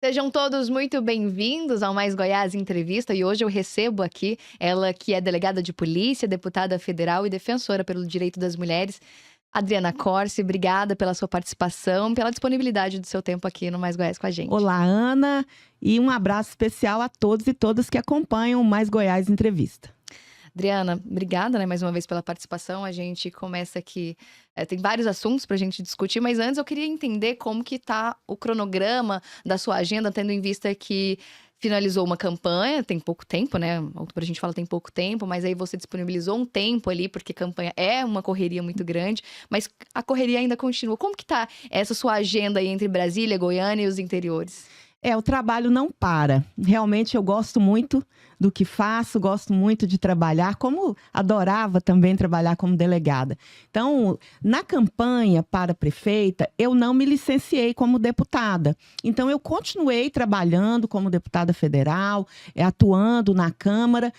Sejam todos muito bem-vindos ao Mais Goiás Entrevista e hoje eu recebo aqui ela que é delegada de polícia, deputada federal e defensora pelo direito das mulheres, Adriana Corsi. Obrigada pela sua participação, pela disponibilidade do seu tempo aqui no Mais Goiás com a gente. Olá, Ana, e um abraço especial a todos e todas que acompanham o Mais Goiás Entrevista. Adriana, obrigada, mais uma vez pela participação. A gente começa aqui, tem vários assuntos para a gente discutir, mas antes eu queria entender como que tá o cronograma da sua agenda, tendo em vista que finalizou uma campanha, tem pouco tempo, né? Outubro a gente fala tem pouco tempo, mas aí você disponibilizou um tempo ali, porque campanha é uma correria muito grande, mas a correria ainda continua. Como que tá essa sua agenda aí entre Brasília, Goiânia e os interiores? O trabalho não para. Realmente eu gosto muito do que faço, gosto muito de trabalhar, como adorava também trabalhar como delegada. Então, na campanha para prefeita, eu não me licenciei como deputada. Então, eu continuei trabalhando como deputada federal, atuando na Câmara,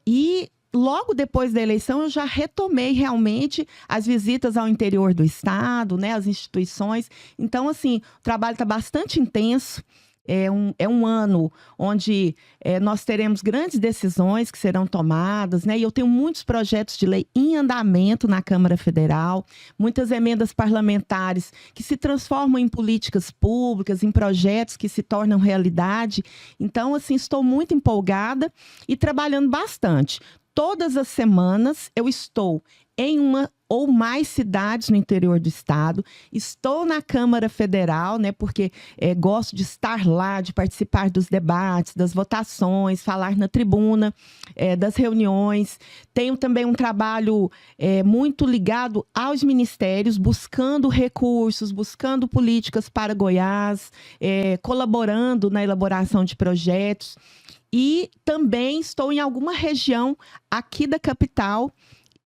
e logo depois da eleição, eu já retomei realmente as visitas ao interior do estado, né, as instituições. Então, assim, o trabalho está bastante intenso. É um ano onde nós teremos grandes decisões que serão tomadas, né? E eu tenho muitos projetos de lei em andamento na Câmara Federal, muitas emendas parlamentares que se transformam em políticas públicas, em projetos que se tornam realidade. Então, assim, estou muito empolgada e trabalhando bastante. Todas as semanas eu estou em uma ou mais cidades no interior do estado. Estou na Câmara Federal, né, porque gosto de estar lá, de participar dos debates, das votações, falar na tribuna, das reuniões. Tenho também um trabalho muito ligado aos ministérios, buscando recursos, buscando políticas para Goiás, colaborando na elaboração de projetos. E também estou em alguma região aqui da capital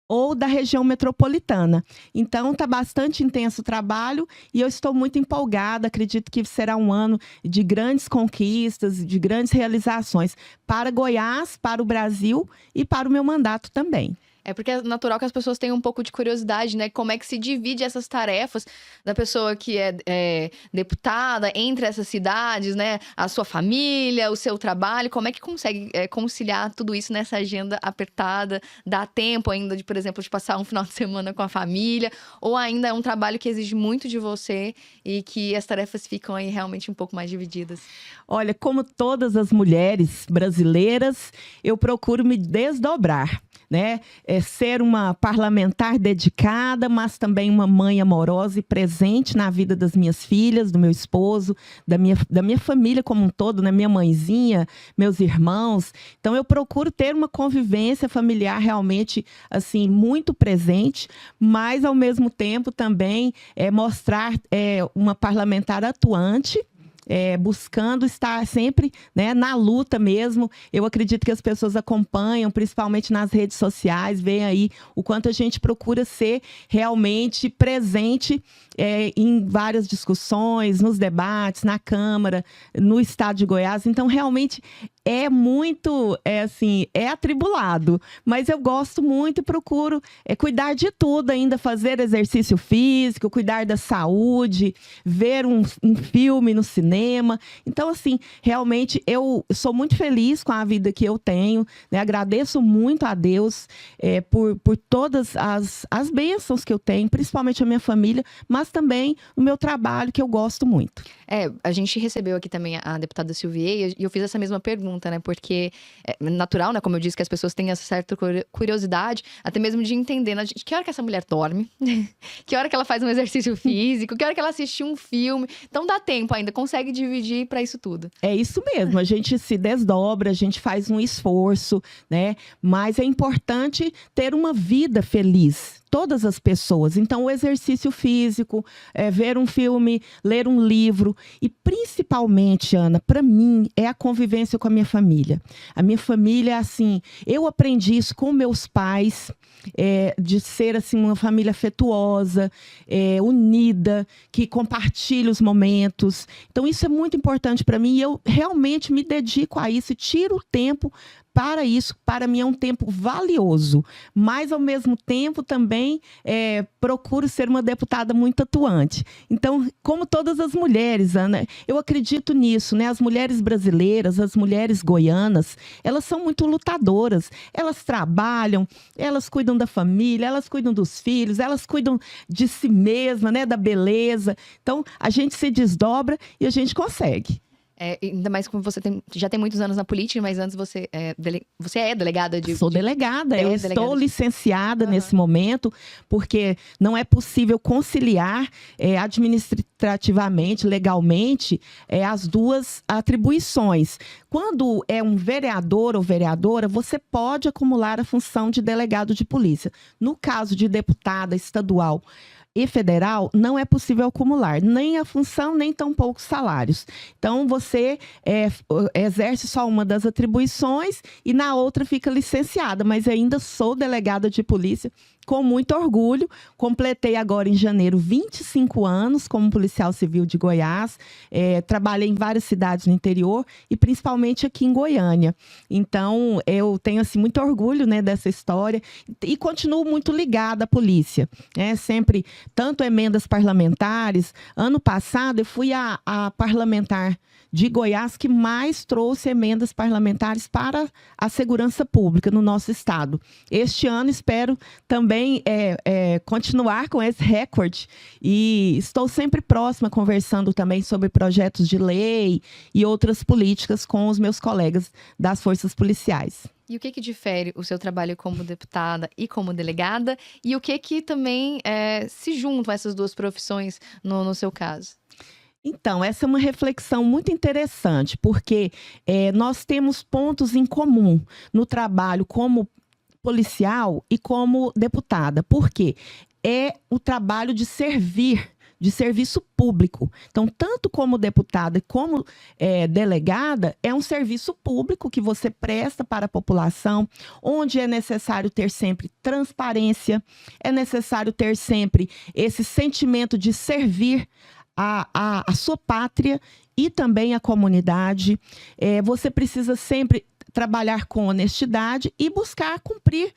ou da região metropolitana. Então, está bastante intenso o trabalho e eu estou muito empolgada. Acredito que será um ano de grandes conquistas, de grandes realizações para Goiás, para o Brasil e para o meu mandato também. É porque é natural que as pessoas tenham um pouco de curiosidade, né? Como é que se divide essas tarefas da pessoa que é deputada entre essas cidades, né? A sua família, o seu trabalho. Como é que consegue conciliar tudo isso nessa agenda apertada? Dá tempo ainda de, por exemplo, de passar um final de semana com a família? Ou ainda é um trabalho que exige muito de você e que as tarefas ficam aí realmente um pouco mais divididas? Olha, como todas as mulheres brasileiras, eu procuro me desdobrar, né? Ser uma parlamentar dedicada, mas também uma mãe amorosa e presente na vida das minhas filhas, do meu esposo, da minha família como um todo, né? Minha mãezinha, meus irmãos. Então, eu procuro ter uma convivência familiar realmente, assim, muito presente, mas, ao mesmo tempo, também mostrar uma parlamentar atuante, buscando estar sempre, né, na luta mesmo. Eu acredito que as pessoas acompanham, principalmente nas redes sociais, veem aí o quanto a gente procura ser realmente presente em várias discussões, nos debates, na Câmara, no estado de Goiás. Então, realmente, é muito, atribulado, mas eu gosto muito e procuro cuidar de tudo ainda, fazer exercício físico, cuidar da saúde, ver um filme no cinema. Então, assim, realmente eu sou muito feliz com a vida que eu tenho, né? Agradeço muito a Deus por todas as bênçãos que eu tenho, principalmente a minha família, mas também o meu trabalho, que eu gosto muito. A gente recebeu aqui também a deputada Silvia e eu fiz essa mesma pergunta, né? Porque é natural, né? Como eu disse, que as pessoas têm essa certa curiosidade, até mesmo de entender, né? Que hora que essa mulher dorme, que hora que ela faz um exercício físico, que hora que ela assiste um filme. Então dá tempo ainda, consegue dividir para isso tudo. É isso mesmo, a gente se desdobra, a gente faz um esforço, né? Mas é importante ter uma vida feliz. Todas as pessoas. Então, o exercício físico, ver um filme, ler um livro e, principalmente, Ana, para mim, é a convivência com a minha família. A minha família, assim, eu aprendi isso com meus pais, de ser, assim, uma família afetuosa, unida, que compartilha os momentos. Então, isso é muito importante para mim e eu realmente me dedico a isso e tiro o tempo para isso, para mim, é um tempo valioso. Mas, ao mesmo tempo, também procuro ser uma deputada muito atuante. Então, como todas as mulheres, Ana, eu acredito nisso, né? As mulheres brasileiras, as mulheres goianas, elas são muito lutadoras. Elas trabalham, elas cuidam da família, elas cuidam dos filhos, elas cuidam de si mesma, né? Da beleza. Então, a gente se desdobra e a gente consegue. Ainda mais como você já tem muitos anos na política, mas antes você é delegada de... Sou delegada, eu estou licenciada Uhum. nesse momento, porque não é possível conciliar administrativamente, legalmente, as duas atribuições. Quando é um vereador ou vereadora, você pode acumular a função de delegado de polícia. No caso de deputada estadual e federal, não é possível acumular nem a função, nem tampouco salários. Então, você exerce só uma das atribuições e na outra fica licenciada, mas ainda sou delegada de polícia com muito orgulho. Completei agora em janeiro 25 anos como policial civil de Goiás. Trabalhei em várias cidades no interior e principalmente aqui em Goiânia. Então, eu tenho assim, muito orgulho, né, dessa história e continuo muito ligada à polícia. Sempre, tanto emendas parlamentares. Ano passado, eu fui a parlamentar de Goiás que mais trouxe emendas parlamentares para a segurança pública no nosso estado. Este ano, espero também continuar com esse recorde e estou sempre próxima, conversando também sobre projetos de lei e outras políticas com os meus colegas das forças policiais. E o que difere o seu trabalho como deputada e como delegada? E o que também se juntam essas duas profissões no seu caso? Então, essa é uma reflexão muito interessante, porque nós temos pontos em comum no trabalho como policial e como deputada. Por quê? É o trabalho de servir, de serviço público. Então, tanto como deputada como delegada, é um serviço público que você presta para a população, onde é necessário ter sempre transparência, é necessário ter sempre esse sentimento de servir a sua pátria e também a comunidade. Você precisa sempre trabalhar com honestidade e buscar cumprir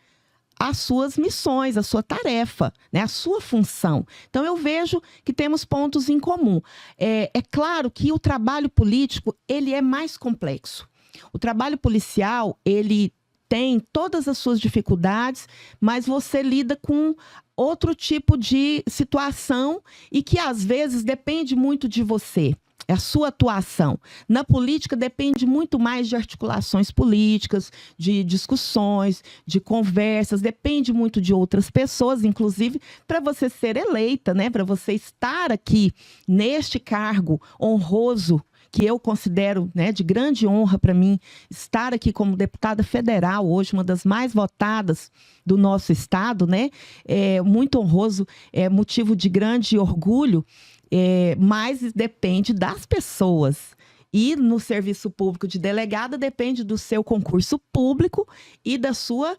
as suas missões, a sua tarefa, né, a sua função. Então, eu vejo que temos pontos em comum. É claro que o trabalho político, ele é mais complexo. O trabalho policial, ele tem todas as suas dificuldades, mas você lida com outro tipo de situação e que, às vezes, depende muito de você. É a sua atuação. Na política depende muito mais de articulações políticas, de discussões, de conversas, depende muito de outras pessoas, inclusive para você ser eleita, né? Para você estar aqui neste cargo honroso, que eu considero, né, de grande honra para mim, estar aqui como deputada federal, hoje uma das mais votadas do nosso estado, né? É muito honroso, é motivo de grande orgulho. Mas depende das pessoas. E no serviço público de delegada depende do seu concurso público e da sua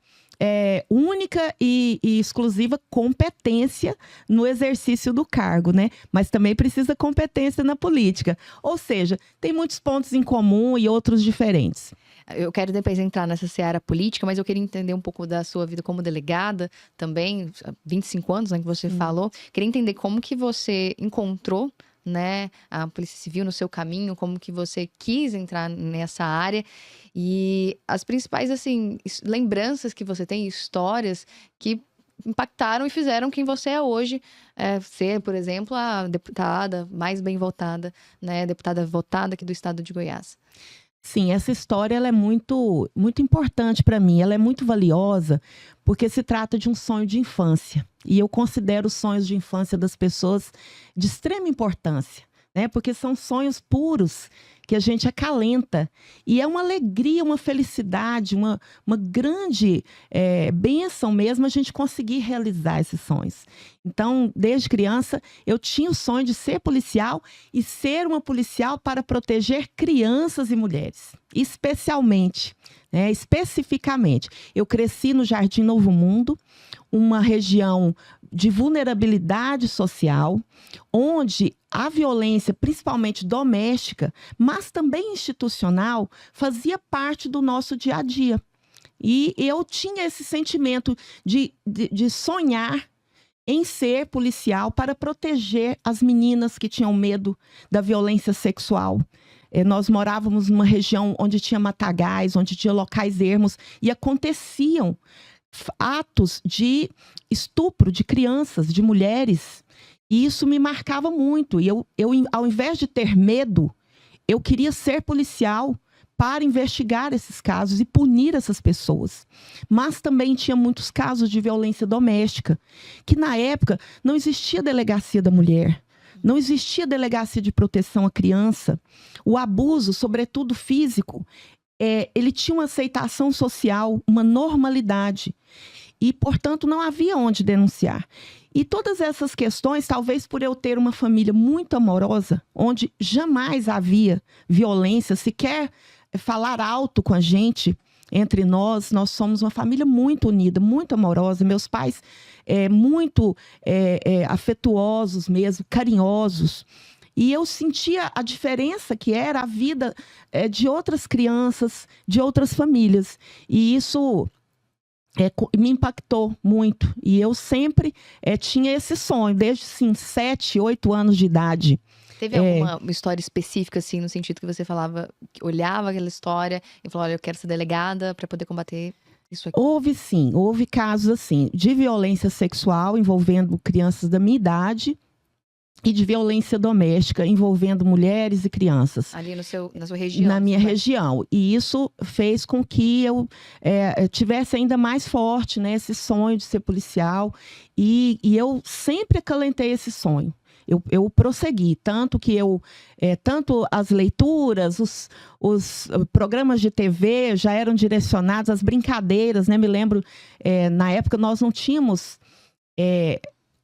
única e exclusiva competência no exercício do cargo, né? Mas também precisa competência na política. Ou seja, tem muitos pontos em comum e outros diferentes. Eu quero depois entrar nessa seara política, mas eu queria entender um pouco da sua vida como delegada também, 25 anos, né, que você falou. Queria entender como que você encontrou, né, a Polícia Civil no seu caminho, como que você quis entrar nessa área e as principais, assim, lembranças que você tem, histórias que impactaram e fizeram quem você é hoje, ser, por exemplo, a deputada mais bem votada, né, deputada votada aqui do estado de Goiás. Sim, essa história ela é muito, muito importante para mim, ela é muito valiosa, porque se trata de um sonho de infância. E eu considero os sonhos de infância das pessoas de extrema importância, né? Porque são sonhos puros que a gente acalenta. E é uma alegria, uma felicidade, uma grande bênção mesmo a gente conseguir realizar esses sonhos. Então, desde criança, eu tinha o sonho de ser policial e ser uma policial para proteger crianças e mulheres, especialmente, né, especificamente. Eu cresci no Jardim Novo Mundo, uma região de vulnerabilidade social, onde a violência, principalmente doméstica, mas também institucional, fazia parte do nosso dia a dia. E eu tinha esse sentimento de sonhar em ser policial para proteger as meninas que tinham medo da violência sexual. Nós morávamos numa região onde tinha matagais, onde tinha locais ermos, e aconteciam atos de estupro de crianças, de mulheres. E isso me marcava muito. E eu, ao invés de ter medo, eu queria ser policial para investigar esses casos e punir essas pessoas. Mas também tinha muitos casos de violência doméstica, que na época não existia delegacia da mulher, não existia delegacia de proteção à criança. O abuso, sobretudo físico, ele tinha uma aceitação social, uma normalidade. E, portanto, não havia onde denunciar. E todas essas questões, talvez por eu ter uma família muito amorosa, onde jamais havia violência, sequer falar alto com a gente, entre nós somos uma família muito unida, muito amorosa. Meus pais muito afetuosos mesmo, carinhosos. E eu sentia a diferença que era a vida de outras crianças, de outras famílias. E isso me impactou muito. E eu sempre tinha esse sonho, desde 7, 8 anos de idade. Teve alguma história específica, assim, no sentido que você falava, olhava aquela história e falou, olha, eu quero ser delegada para poder combater isso aqui? Houve sim, houve casos assim, de violência sexual envolvendo crianças da minha idade e de violência doméstica envolvendo mulheres e crianças. Ali na sua região? Na minha região. E isso fez com que eu tivesse ainda mais forte, né, esse sonho de ser policial. E eu sempre acalentei esse sonho. Eu prossegui, tanto que tanto as leituras, os programas de TV já eram direcionados às brincadeiras, né? Me lembro, na época nós não tínhamos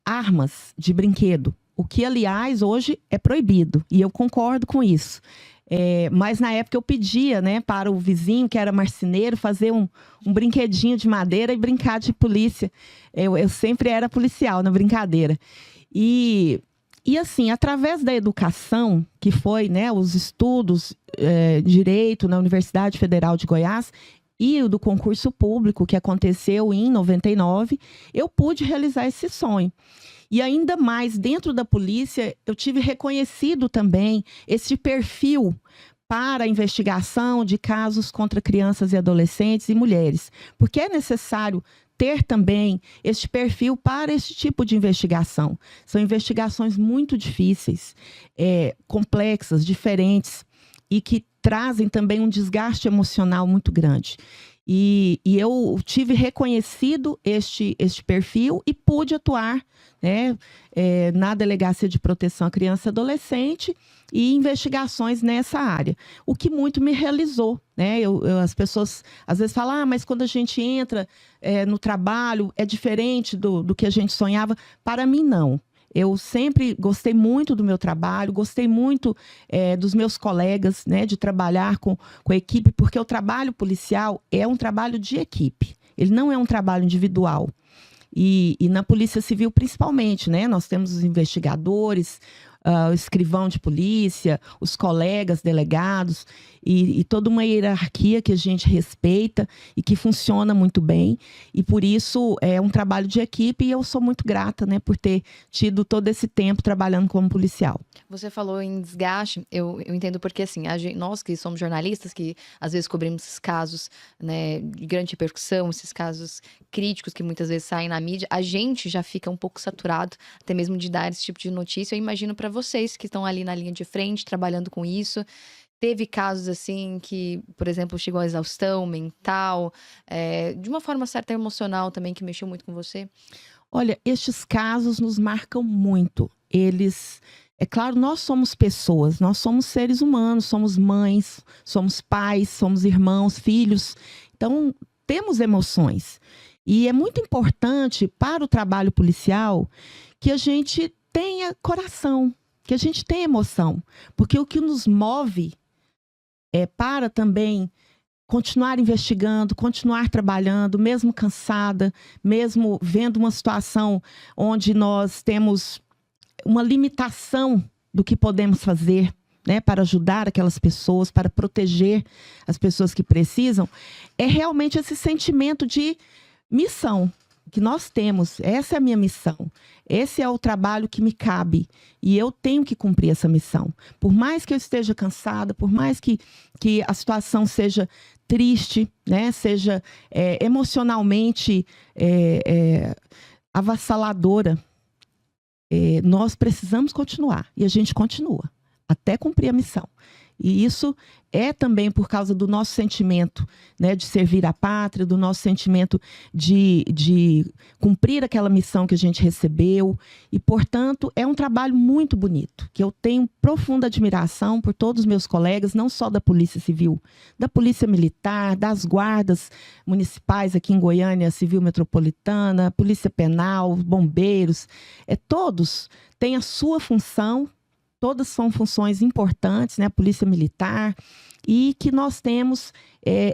armas de brinquedo, o que, aliás, hoje é proibido, e eu concordo com isso. Mas na época eu pedia, né, para o vizinho, que era marceneiro, fazer um brinquedinho de madeira e brincar de polícia. Eu sempre era policial na brincadeira. E assim, através da educação, que foi, né, os estudos direito na Universidade Federal de Goiás e o do concurso público, que aconteceu em 99, eu pude realizar esse sonho. E ainda mais, dentro da polícia, eu tive reconhecido também esse perfil para a investigação de casos contra crianças e adolescentes e mulheres. Porque é necessário ter também este perfil para esse tipo de investigação. São investigações muito difíceis, complexas, diferentes, e que trazem também um desgaste emocional muito grande. E eu tive reconhecido este perfil e pude atuar, né, na Delegacia de Proteção à Criança e Adolescente e investigações nessa área, o que muito me realizou, né? As pessoas às vezes falam, mas quando a gente entra no trabalho é diferente do que a gente sonhava. Para mim, não. Eu sempre gostei muito do meu trabalho, gostei muito dos meus colegas, né, de trabalhar com a equipe, porque o trabalho policial é um trabalho de equipe, ele não é um trabalho individual. E na Polícia Civil, principalmente, né, nós temos os investigadores, o escrivão de polícia, os colegas delegados e toda uma hierarquia que a gente respeita e que funciona muito bem. E por isso é um trabalho de equipe e eu sou muito grata, né, por ter tido todo esse tempo trabalhando como policial. Você falou em desgaste, eu entendo porque, assim, nós que somos jornalistas, que às vezes cobrimos esses casos, né, de grande repercussão, esses casos críticos que muitas vezes saem na mídia, a gente já fica um pouco saturado, até mesmo de dar esse tipo de notícia. Eu imagino para vocês que estão ali na linha de frente, trabalhando com isso. Teve casos assim que, por exemplo, chegou à exaustão mental, de uma forma certa emocional também, que mexeu muito com você? Olha, estes casos nos marcam muito. Eles... É claro, nós somos pessoas, nós somos seres humanos, somos mães, somos pais, somos irmãos, filhos. Então, temos emoções. E é muito importante para o trabalho policial que a gente tenha coração, que a gente tenha emoção. Porque o que nos move para também continuar investigando, continuar trabalhando, mesmo cansada, mesmo vendo uma situação onde nós temos uma limitação do que podemos fazer, né, para ajudar aquelas pessoas, para proteger as pessoas que precisam, é realmente esse sentimento de missão que nós temos. Essa é a minha missão. Esse é o trabalho que me cabe. E eu tenho que cumprir essa missão. Por mais que eu esteja cansada, por mais que a situação seja triste, né, seja emocionalmente avassaladora, nós precisamos continuar. E a gente continua até cumprir a missão. E isso é também por causa do nosso sentimento, né, de servir a pátria, do nosso sentimento de cumprir aquela missão que a gente recebeu. E, portanto, é um trabalho muito bonito, que eu tenho profunda admiração por todos os meus colegas, não só da Polícia Civil, da Polícia Militar, das guardas municipais aqui em Goiânia, Civil Metropolitana, Polícia Penal, bombeiros. Todos têm a sua função. Todas são funções importantes, né? A Polícia Militar, e que nós temos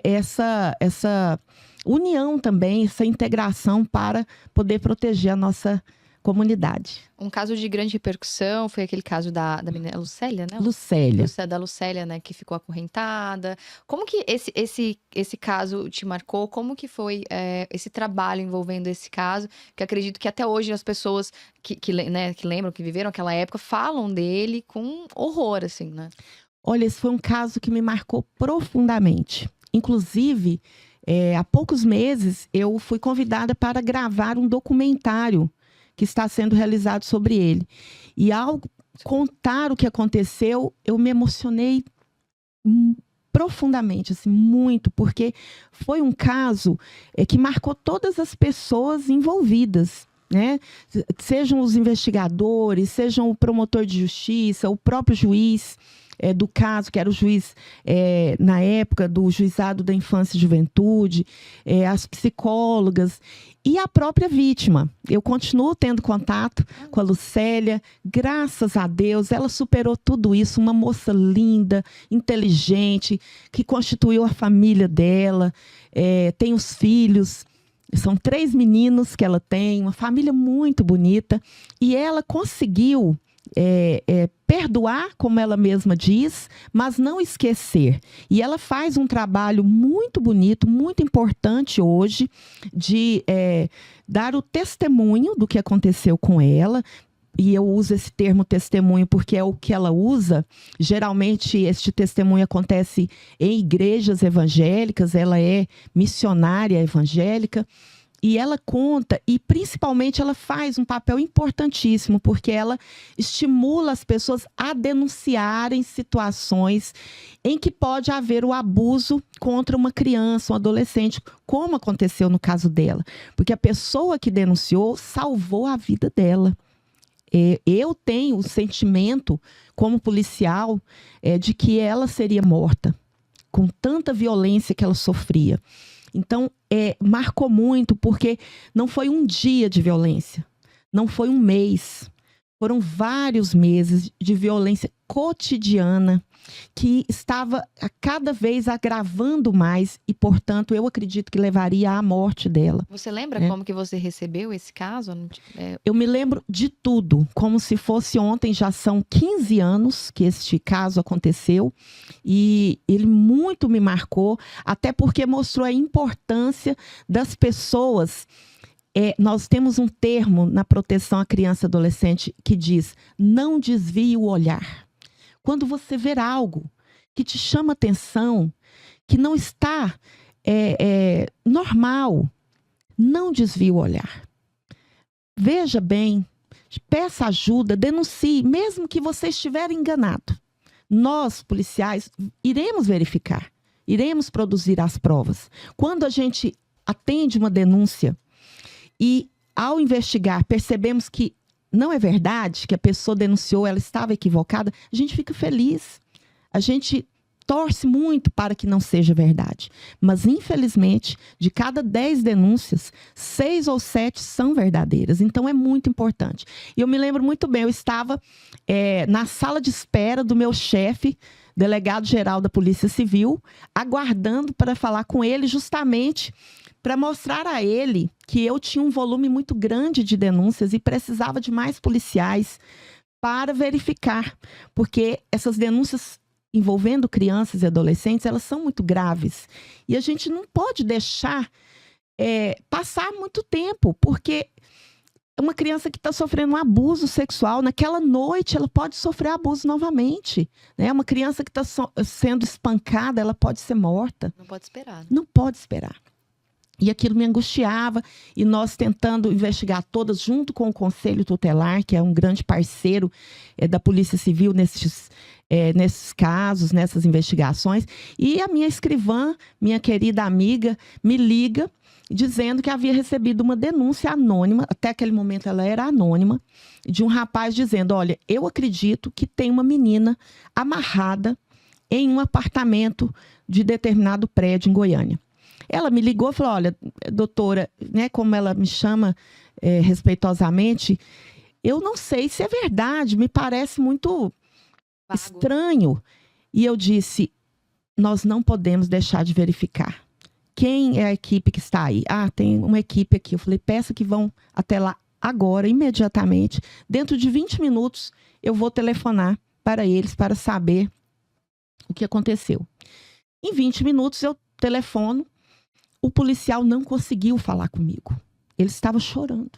essa união também, essa integração para poder proteger a nossa comunidade. Um caso de grande repercussão foi aquele caso da menina Lucélia, né? Lucélia. Da Lucélia, né? Que ficou acorrentada. Como que esse caso te marcou? Como que foi esse trabalho envolvendo esse caso? Que acredito que até hoje as pessoas que lembram, que viveram aquela época, falam dele com horror, assim, né? Olha, esse foi um caso que me marcou profundamente. Inclusive, há poucos meses, eu fui convidada para gravar um documentário que está sendo realizado sobre ele. E ao contar o que aconteceu, eu me emocionei profundamente, assim, muito, porque foi um caso que marcou todas as pessoas envolvidas, né? Sejam os investigadores, sejam o promotor de justiça, o próprio juiz do caso, que era o juiz, na época, do Juizado da Infância e Juventude, as psicólogas e a própria vítima. Eu continuo tendo contato com a Lucélia, graças a Deus, ela superou tudo isso, uma moça linda, inteligente, que constituiu a família dela, tem os filhos. São 3 meninos que ela tem, uma família muito bonita, e ela conseguiu perdoar, como ela mesma diz, mas não esquecer. E ela faz um trabalho muito bonito, muito importante hoje, de dar o testemunho do que aconteceu com ela. E eu uso esse termo testemunho porque é o que ela usa. Geralmente, este testemunho acontece em igrejas evangélicas, ela é missionária evangélica. E ela conta, e principalmente ela faz um papel importantíssimo, porque ela estimula as pessoas a denunciarem situações em que pode haver o abuso contra uma criança, um adolescente, como aconteceu no caso dela. Porque a pessoa que denunciou salvou a vida dela. Eu tenho o sentimento, como policial, de que ela seria morta, com tanta violência que ela sofria. Então, marcou muito, porque não foi um dia de violência, não foi um mês, foram vários meses de violência cotidiana, que estava a cada vez agravando mais e, portanto, eu acredito que levaria à morte dela. Você lembra como que você recebeu esse caso? Eu me lembro de tudo, como se fosse ontem. Já são 15 anos que este caso aconteceu e ele muito me marcou, até porque mostrou a importância das pessoas. Nós temos um termo na proteção à criança e adolescente que diz: não desvie o olhar. Quando você ver algo que te chama atenção, que não está normal, não desvie o olhar. Veja bem, peça ajuda, denuncie, mesmo que você estiver enganado. Nós, policiais, iremos verificar, iremos produzir as provas. Quando a gente atende uma denúncia e, ao investigar, percebemos que não é verdade, que a pessoa denunciou, ela estava equivocada, a gente fica feliz. A gente torce muito para que não seja verdade. Mas, infelizmente, de cada 10 denúncias, 6 ou 7 são verdadeiras. Então, é muito importante. E eu me lembro muito bem, eu estava na sala de espera do meu chefe, delegado-geral da Polícia Civil, aguardando para falar com ele, justamente para mostrar a ele que eu tinha um volume muito grande de denúncias e precisava de mais policiais para verificar, porque essas denúncias envolvendo crianças e adolescentes, elas são muito graves. E a gente não pode deixar passar muito tempo, porque uma criança que está sofrendo um abuso sexual, naquela noite ela pode sofrer abuso novamente. Né? Uma criança que está sendo espancada, ela pode ser morta. Não pode esperar. Né? Não pode esperar. E aquilo me angustiava, e nós tentando investigar todas, junto com o Conselho Tutelar, que é um grande parceiro da Polícia Civil nesses casos, nessas investigações. E a minha escrivã, minha querida amiga, me liga, dizendo que havia recebido uma denúncia anônima, até aquele momento ela era anônima, de um rapaz dizendo, olha, eu acredito que tem uma menina amarrada em um apartamento de determinado prédio em Goiânia. Ela me ligou e falou, olha, doutora, né, como ela me chama respeitosamente, eu não sei se é verdade, me parece muito estranho. E eu disse, nós não podemos deixar de verificar. Quem é a equipe que está aí? Ah, tem uma equipe aqui. Eu falei, peça que vão até lá agora, imediatamente. Dentro de 20 minutos, eu vou telefonar para eles para saber o que aconteceu. Em 20 minutos, eu telefono. O policial não conseguiu falar comigo. Ele estava chorando.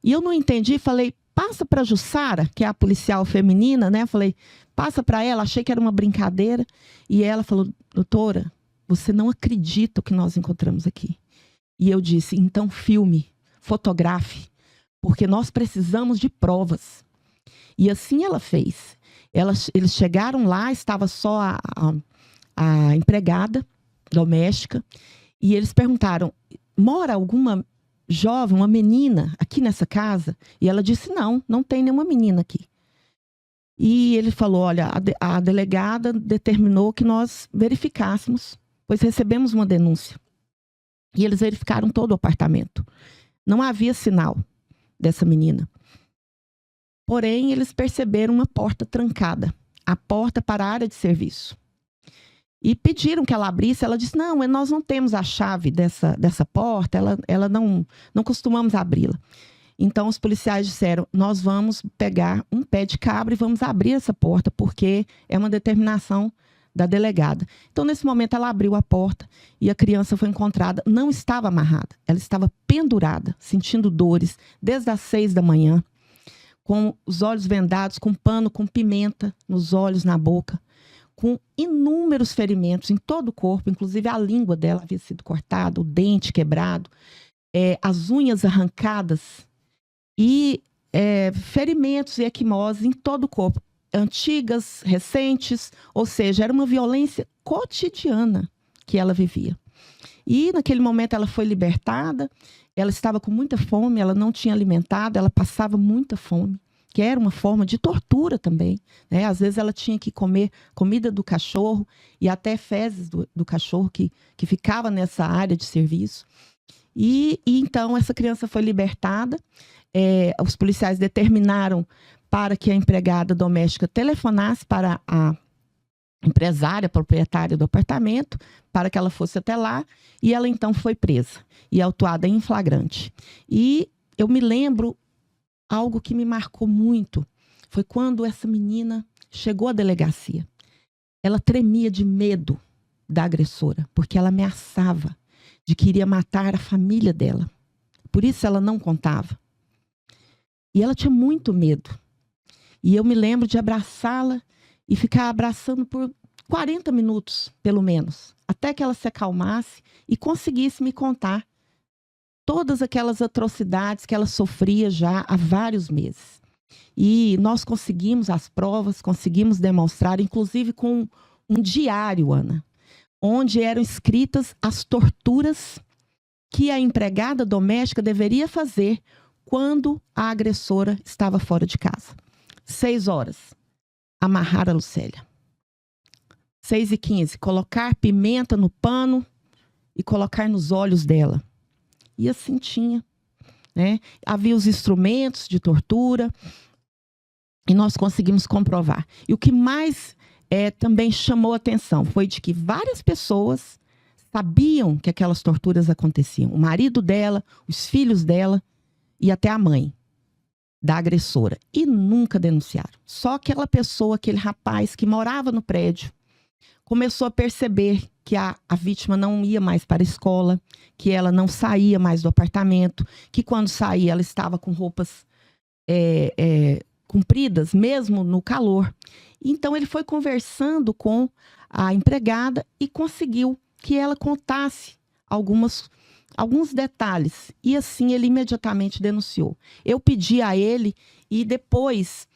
E eu não entendi, falei, passa para a Jussara, que é a policial feminina, né? Falei, passa para ela, achei que era uma brincadeira. E ela falou, doutora, você não acredita o que nós encontramos aqui. E eu disse, então filme, fotografe, porque nós precisamos de provas. E assim ela fez. Eles chegaram lá, estava só a empregada doméstica, e eles perguntaram, mora alguma jovem, uma menina aqui nessa casa? E ela disse, não tem nenhuma menina aqui. E ele falou, olha, a delegada determinou que nós verificássemos, pois recebemos uma denúncia. E eles verificaram todo o apartamento. Não havia sinal dessa menina. Porém, eles perceberam uma porta trancada, a porta para a área de serviço. E pediram que ela abrisse, ela disse, não, nós não temos a chave dessa porta, ela não costumamos abri-la. Então, os policiais disseram, nós vamos pegar um pé de cabra e vamos abrir essa porta, porque é uma determinação da delegada. Então, nesse momento, ela abriu a porta e a criança foi encontrada, não estava amarrada, ela estava pendurada, sentindo dores, desde as 6 da manhã, com os olhos vendados, com pano, com pimenta nos olhos, na boca, com inúmeros ferimentos em todo o corpo, inclusive a língua dela havia sido cortada, o dente quebrado, as unhas arrancadas e ferimentos e equimoses em todo o corpo, antigas, recentes, ou seja, era uma violência cotidiana que ela vivia. E naquele momento ela foi libertada, ela estava com muita fome, ela não tinha alimentado, ela passava muita fome, que era uma forma de tortura também. Né? Às vezes ela tinha que comer comida do cachorro e até fezes do cachorro que ficava nessa área de serviço. E então essa criança foi libertada, os policiais determinaram para que a empregada doméstica telefonasse para a empresária, proprietária do apartamento, para que ela fosse até lá, e ela então foi presa e autuada em flagrante. E eu me lembro, algo que me marcou muito, foi quando essa menina chegou à delegacia. Ela tremia de medo da agressora, porque ela ameaçava de que iria matar a família dela. Por isso ela não contava. E ela tinha muito medo. E eu me lembro de abraçá-la e ficar abraçando por 40 minutos, pelo menos, até que ela se acalmasse e conseguisse me contar todas aquelas atrocidades que ela sofria já há vários meses. E nós conseguimos as provas, conseguimos demonstrar, inclusive com um diário, Ana, onde eram escritas as torturas que a empregada doméstica deveria fazer quando a agressora estava fora de casa. 6 horas, amarrar a Lucélia. 6h15, colocar pimenta no pano e colocar nos olhos dela. E assim tinha, né? Havia os instrumentos de tortura e nós conseguimos comprovar. E o que mais também chamou a atenção foi de que várias pessoas sabiam que aquelas torturas aconteciam. O marido dela, os filhos dela e até a mãe da agressora e nunca denunciaram. Só aquela pessoa, aquele rapaz que morava no prédio, começou a perceber que a vítima não ia mais para a escola, que ela não saía mais do apartamento, que quando saía ela estava com roupas compridas, mesmo no calor. Então ele foi conversando com a empregada e conseguiu que ela contasse alguns detalhes. E assim ele imediatamente denunciou. Eu pedi a ele e depois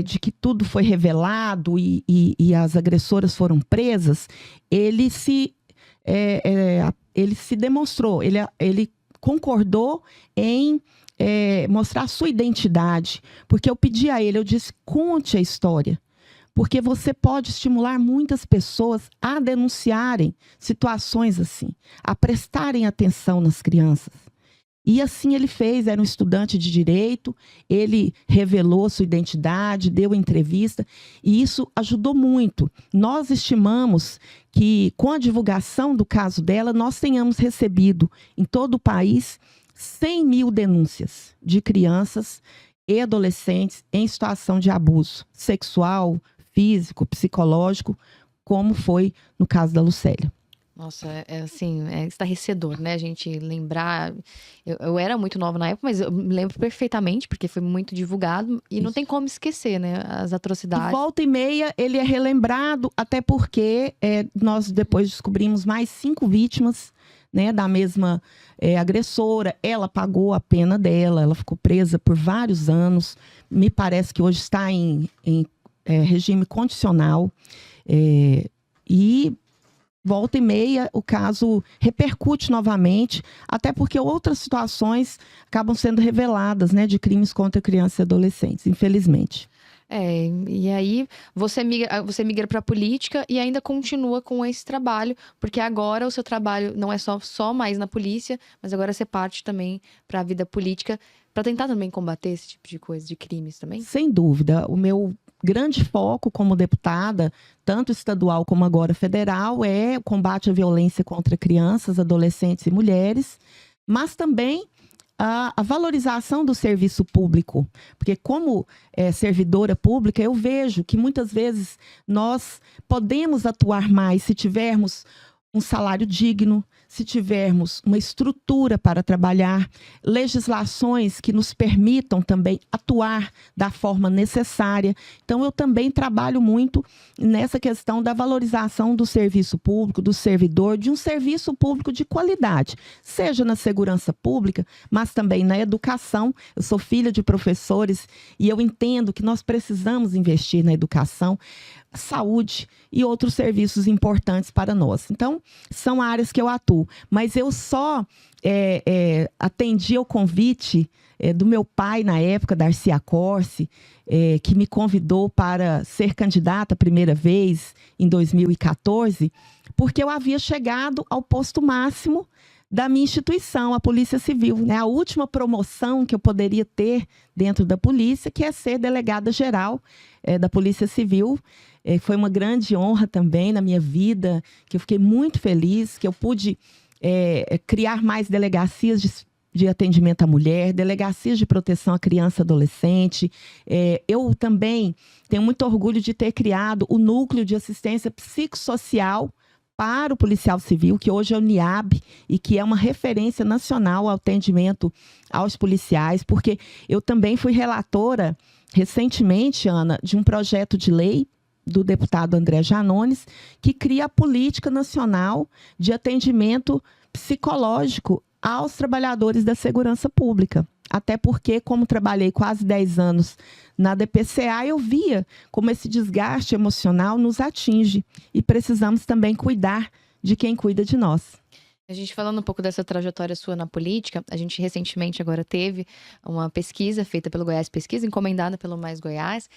de que tudo foi revelado e as agressoras foram presas, ele se demonstrou, ele concordou em mostrar a sua identidade, porque eu pedi a ele, eu disse, conte a história, porque você pode estimular muitas pessoas a denunciarem situações assim, a prestarem atenção nas crianças. E assim ele fez, era um estudante de direito, ele revelou sua identidade, deu entrevista, e isso ajudou muito. Nós estimamos que, com a divulgação do caso dela, nós tenhamos recebido, em todo o país, 100 mil denúncias de crianças e adolescentes em situação de abuso sexual, físico, psicológico, como foi no caso da Lucélia. Nossa, assim, é estarrecedor, né? A gente lembrar. Eu era muito nova na época, mas eu me lembro perfeitamente, porque foi muito divulgado. E não tem como esquecer, né? As atrocidades. Volta e meia, ele é relembrado, até porque nós depois descobrimos mais 5 vítimas, né, da mesma agressora. Ela pagou a pena dela, ela ficou presa por vários anos. Me parece que hoje está em regime condicional. E volta e meia, o caso repercute novamente, até porque outras situações acabam sendo reveladas, né, de crimes contra crianças e adolescentes, infelizmente. E aí você migra para a política e ainda continua com esse trabalho, porque agora o seu trabalho não é só mais na polícia, mas agora você parte também para a vida política, para tentar também combater esse tipo de coisa, de crimes também? Sem dúvida. O meu grande foco como deputada, tanto estadual como agora federal, é o combate à violência contra crianças, adolescentes e mulheres, mas também a valorização do serviço público. Porque como servidora pública, eu vejo que muitas vezes nós podemos atuar mais se tivermos um salário digno, se tivermos uma estrutura para trabalhar, legislações que nos permitam também atuar da forma necessária. Então, eu também trabalho muito nessa questão da valorização do serviço público, do servidor, de um serviço público de qualidade, seja na segurança pública, mas também na educação. Eu sou filha de professores e eu entendo que nós precisamos investir na educação, saúde e outros serviços importantes para nós. Então, são áreas que eu atuo. Mas eu só atendi ao convite do meu pai, na época, Darcy Accorsi, que me convidou para ser candidata a primeira vez, em 2014, porque eu havia chegado ao posto máximo da minha instituição, a Polícia Civil, né? A última promoção que eu poderia ter dentro da polícia, que é ser delegada-geral da Polícia Civil. Foi uma grande honra também na minha vida, que eu fiquei muito feliz, que eu pude criar mais delegacias de atendimento à mulher, delegacias de proteção à criança e adolescente. Eu também tenho muito orgulho de ter criado o Núcleo de Assistência Psicossocial para o policial civil, que hoje é o NIAB, e que é uma referência nacional ao atendimento aos policiais, porque eu também fui relatora, recentemente, Ana, de um projeto de lei do deputado André Janones, que cria a Política Nacional de Atendimento Psicológico aos trabalhadores da segurança pública. Até porque, como trabalhei quase 10 anos na DPCA, eu via como esse desgaste emocional nos atinge. E precisamos também cuidar de quem cuida de nós. A gente falando um pouco dessa trajetória sua na política, a gente recentemente agora teve uma pesquisa feita pelo Goiás Pesquisa, encomendada pelo Mais Goiás,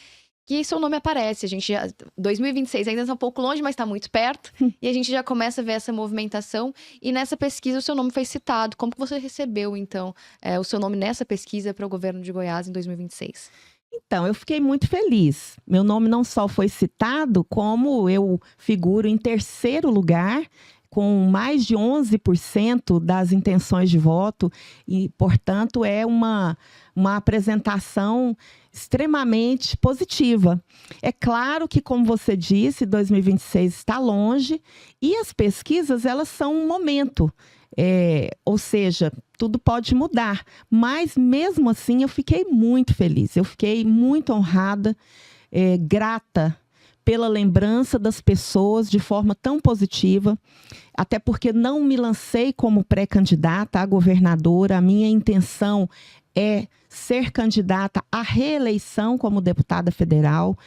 que seu nome aparece. A gente já 2026 ainda está um pouco longe, mas está muito perto. E a gente já começa a ver essa movimentação. E nessa pesquisa o seu nome foi citado. Como que você recebeu, então, o seu nome nessa pesquisa para o governo de Goiás em 2026? Então, eu fiquei muito feliz. Meu nome não só foi citado, como eu figuro em terceiro lugar com mais de 11% das intenções de voto, e, portanto, é uma apresentação extremamente positiva. É claro que, como você disse, 2026 está longe e as pesquisas, elas são um momento, ou seja, tudo pode mudar, mas mesmo assim eu fiquei muito feliz, eu fiquei muito honrada, grata pela lembrança das pessoas de forma tão positiva, até porque não me lancei como pré-candidata a governadora, a minha intenção é ser candidata à reeleição como deputada federal,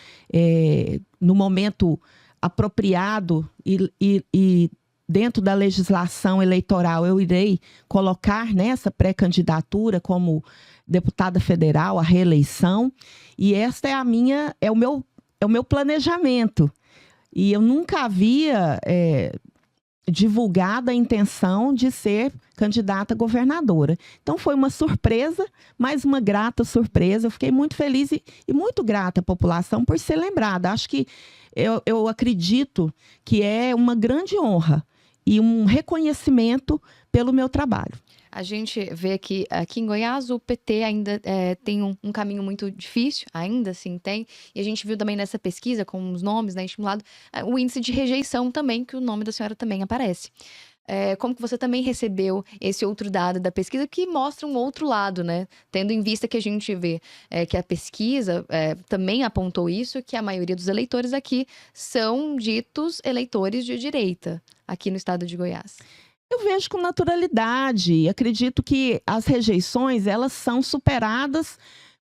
no momento apropriado e dentro da legislação eleitoral, eu irei colocar nessa pré-candidatura como deputada federal à reeleição, e esta é o meu planejamento. E eu nunca havia divulgado a intenção de ser candidata a governadora. Então foi uma surpresa, mas uma grata surpresa. Eu fiquei muito feliz e muito grata à população por ser lembrada. Acho que eu acredito que é uma grande honra e um reconhecimento pelo meu trabalho. A gente vê que aqui em Goiás o PT ainda tem um caminho muito difícil, ainda assim tem. E a gente viu também nessa pesquisa, com os nomes, né, estimulado, o índice de rejeição também, que o nome da senhora também aparece. Como que você também recebeu esse outro dado da pesquisa que mostra um outro lado, né? Tendo em vista que a gente vê que a pesquisa também apontou isso, que a maioria dos eleitores aqui são ditos eleitores de direita, aqui no estado de Goiás. Eu vejo com naturalidade. Acredito que as rejeições, elas são superadas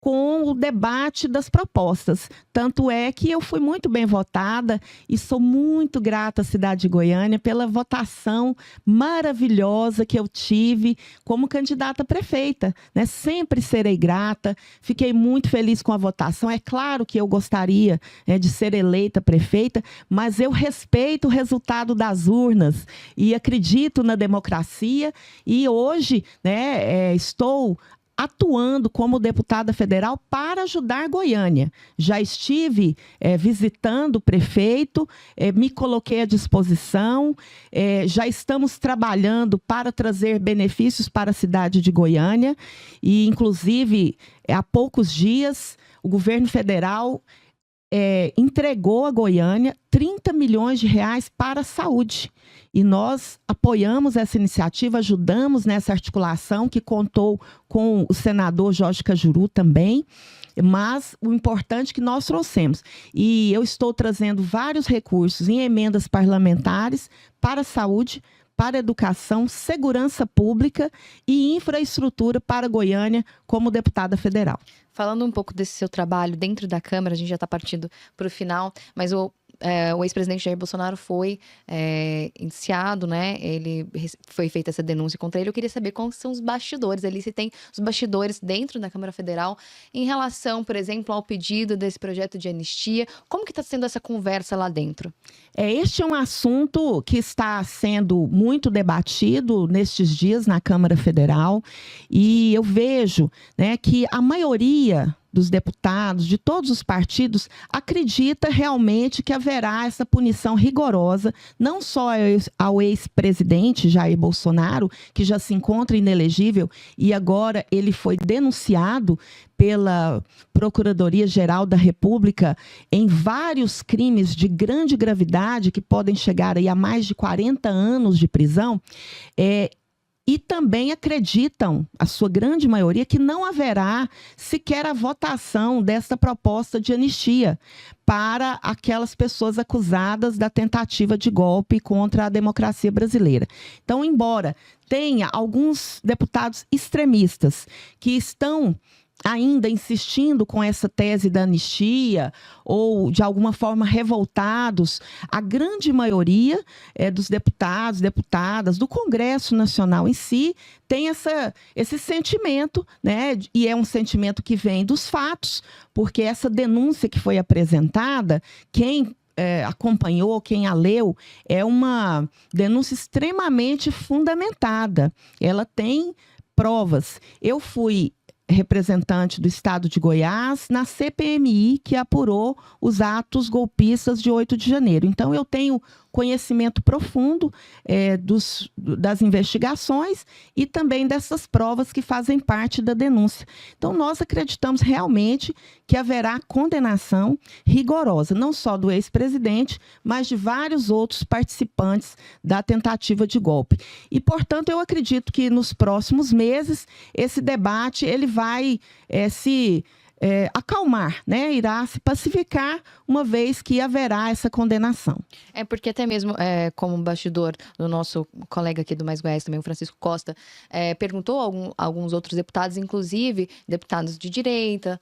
com o debate das propostas. Tanto é que eu fui muito bem votada e sou muito grata à cidade de Goiânia pela votação maravilhosa que eu tive como candidata a prefeita, né? Sempre serei grata, fiquei muito feliz com a votação. É claro que eu gostaria de ser eleita prefeita, mas eu respeito o resultado das urnas e acredito na democracia, e hoje, né, estou atuando como deputada federal para ajudar Goiânia. Já estive visitando o prefeito, me coloquei à disposição, já estamos trabalhando para trazer benefícios para a cidade de Goiânia, e, inclusive, há poucos dias, o governo federal entregou a Goiânia 30 milhões de reais para a saúde. E nós apoiamos essa iniciativa, ajudamos nessa articulação, que contou com o senador Jorge Cajuru também, mas o importante é que nós trouxemos. E eu estou trazendo vários recursos em emendas parlamentares para a saúde, para a educação, segurança pública e infraestrutura para Goiânia como deputada federal. Falando um pouco desse seu trabalho dentro da Câmara, a gente já está partindo para o final, mas o ex-presidente Jair Bolsonaro foi indiciado, né? Foi feita essa denúncia contra ele. Eu queria saber quais são os bastidores ali, se tem os bastidores dentro da Câmara Federal em relação, por exemplo, ao pedido desse projeto de anistia. Como que está sendo essa conversa lá dentro? Este é um assunto que está sendo muito debatido nestes dias na Câmara Federal, e eu vejo, né, que a maioria dos deputados, de todos os partidos, acredita realmente que haverá essa punição rigorosa, não só ao ex-presidente Jair Bolsonaro, que já se encontra inelegível e agora ele foi denunciado pela Procuradoria-Geral da República em vários crimes de grande gravidade, que podem chegar aí a mais de 40 anos de prisão, e também acreditam, a sua grande maioria, que não haverá sequer a votação dessa proposta de anistia para aquelas pessoas acusadas da tentativa de golpe contra a democracia brasileira. Então, embora tenha alguns deputados extremistas que estão ainda insistindo com essa tese da anistia ou, de alguma forma, revoltados, a grande maioria dos deputados, deputadas, do Congresso Nacional em si, tem esse sentimento, né? E é um sentimento que vem dos fatos, porque essa denúncia que foi apresentada, quem acompanhou, quem a leu, é uma denúncia extremamente fundamentada. Ela tem provas. Eu fui representante do estado de Goiás na CPMI, que apurou os atos golpistas de 8 de janeiro. Então, eu tenho conhecimento profundo das investigações e também dessas provas que fazem parte da denúncia. Então, nós acreditamos realmente que haverá condenação rigorosa, não só do ex-presidente, mas de vários outros participantes da tentativa de golpe. E, portanto, eu acredito que nos próximos meses esse debate ele vai se acalmar, né? Irá se pacificar, uma vez que haverá essa condenação. É porque até mesmo, como bastidor do nosso colega aqui do Mais Goiás, também o Francisco Costa, perguntou a alguns outros deputados, inclusive deputados de direita,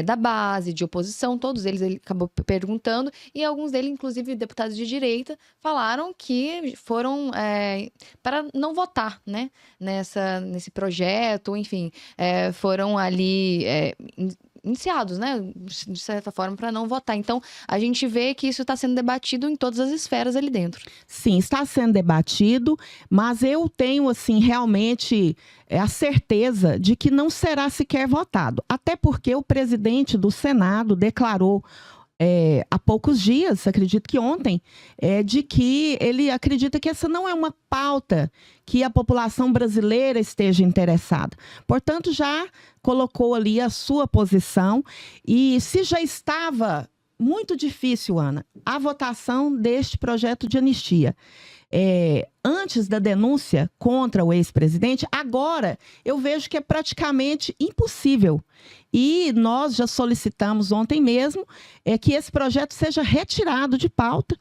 da base, de oposição, todos eles ele acabou perguntando, e alguns deles, inclusive deputados de direita, falaram que foram para não votar, né? Nesse projeto, enfim, foram ali iniciados, né, de certa forma, para não votar. Então, a gente vê que isso está sendo debatido em todas as esferas ali dentro. Sim, está sendo debatido, mas eu tenho, assim, realmente a certeza de que não será sequer votado. Até porque o presidente do Senado declarou há poucos dias, acredito que ontem, de que ele acredita que essa não é uma pauta que a população brasileira esteja interessada. Portanto, já colocou ali a sua posição. E se já estava muito difícil, Ana, a votação deste projeto de anistia, antes da denúncia contra o ex-presidente, agora eu vejo que é praticamente impossível. E nós já solicitamos ontem mesmo que esse projeto seja retirado de pauta,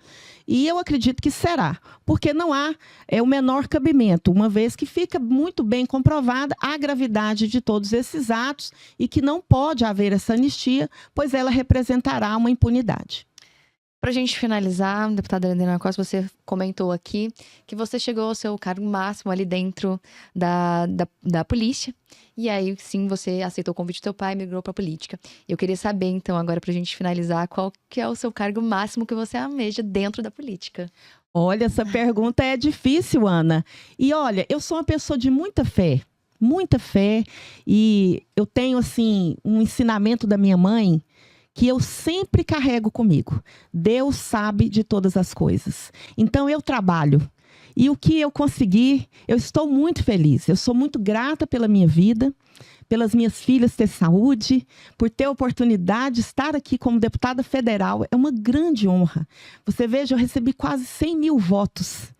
e eu acredito que será, porque não há o menor cabimento, uma vez que fica muito bem comprovada a gravidade de todos esses atos e que não pode haver essa anistia, pois ela representará uma impunidade. Para a gente finalizar, deputada Adriana Costa, você comentou aqui que você chegou ao seu cargo máximo ali dentro da polícia. E aí, sim, você aceitou o convite do seu pai e migrou para a política. Eu queria saber, então, agora para a gente finalizar, qual que é o seu cargo máximo que você almeja dentro da política? Olha, essa pergunta é difícil, Ana. E olha, eu sou uma pessoa de muita fé, e eu tenho, assim, um ensinamento da minha mãe que eu sempre carrego comigo. Deus sabe de todas as coisas. Então, eu trabalho. E o que eu consegui, eu estou muito feliz. Eu sou muito grata pela minha vida, pelas minhas filhas ter saúde, por ter a oportunidade de estar aqui como deputada federal. É uma grande honra. Você veja, eu recebi quase 100 mil votos.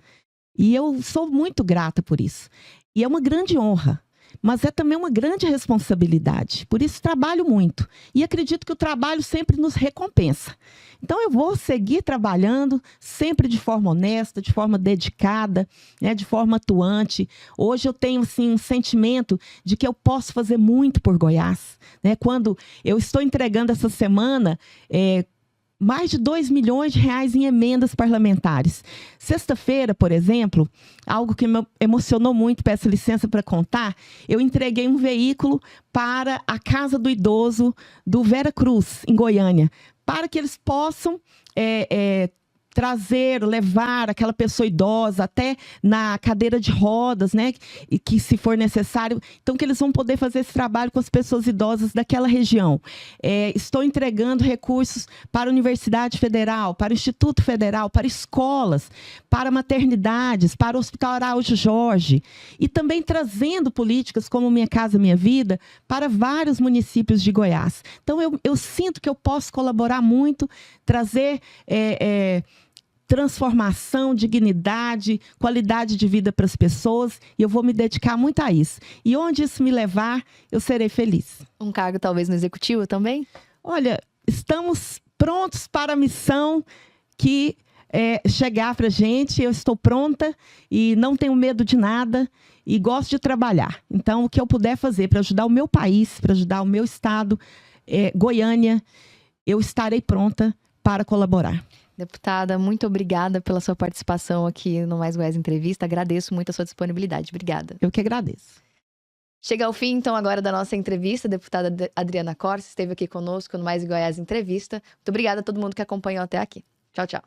E eu sou muito grata por isso. E é uma grande honra. Mas é também uma grande responsabilidade. Por isso, trabalho muito. E acredito que o trabalho sempre nos recompensa. Então, eu vou seguir trabalhando, sempre de forma honesta, de forma dedicada, né, de forma atuante. Hoje eu tenho, assim, um sentimento de que eu posso fazer muito por Goiás, né? Quando eu estou entregando essa semana mais de 2 milhões de reais em emendas parlamentares. Sexta-feira, por exemplo, algo que me emocionou muito, peço licença para contar, eu entreguei um veículo para a Casa do Idoso do Vera Cruz, em Goiânia, para que eles possam levar aquela pessoa idosa até na cadeira de rodas, né? E que, se for necessário, então que eles vão poder fazer esse trabalho com as pessoas idosas daquela região. Estou entregando recursos para a Universidade Federal, para o Instituto Federal, para escolas, para maternidades, para o Hospital Araújo Jorge, e também trazendo políticas como Minha Casa Minha Vida para vários municípios de Goiás. Então, eu sinto que eu posso colaborar muito, trazer transformação, dignidade, qualidade de vida para as pessoas, e eu vou me dedicar muito a isso. E onde isso me levar, eu serei feliz. Um cargo talvez no executivo também? Olha, estamos prontos para a missão que chegar para a gente. Eu estou pronta e não tenho medo de nada e gosto de trabalhar. Então, o que eu puder fazer para ajudar o meu país, para ajudar o meu estado, Goiânia, eu estarei pronta para colaborar. Deputada, muito obrigada pela sua participação aqui no Mais Goiás Entrevista. Agradeço muito a sua disponibilidade. Obrigada. Eu que agradeço. Chega ao fim, então, agora da nossa entrevista. A deputada Adriana Costa esteve aqui conosco no Mais Goiás Entrevista. Muito obrigada a todo mundo que acompanhou até aqui. Tchau, tchau.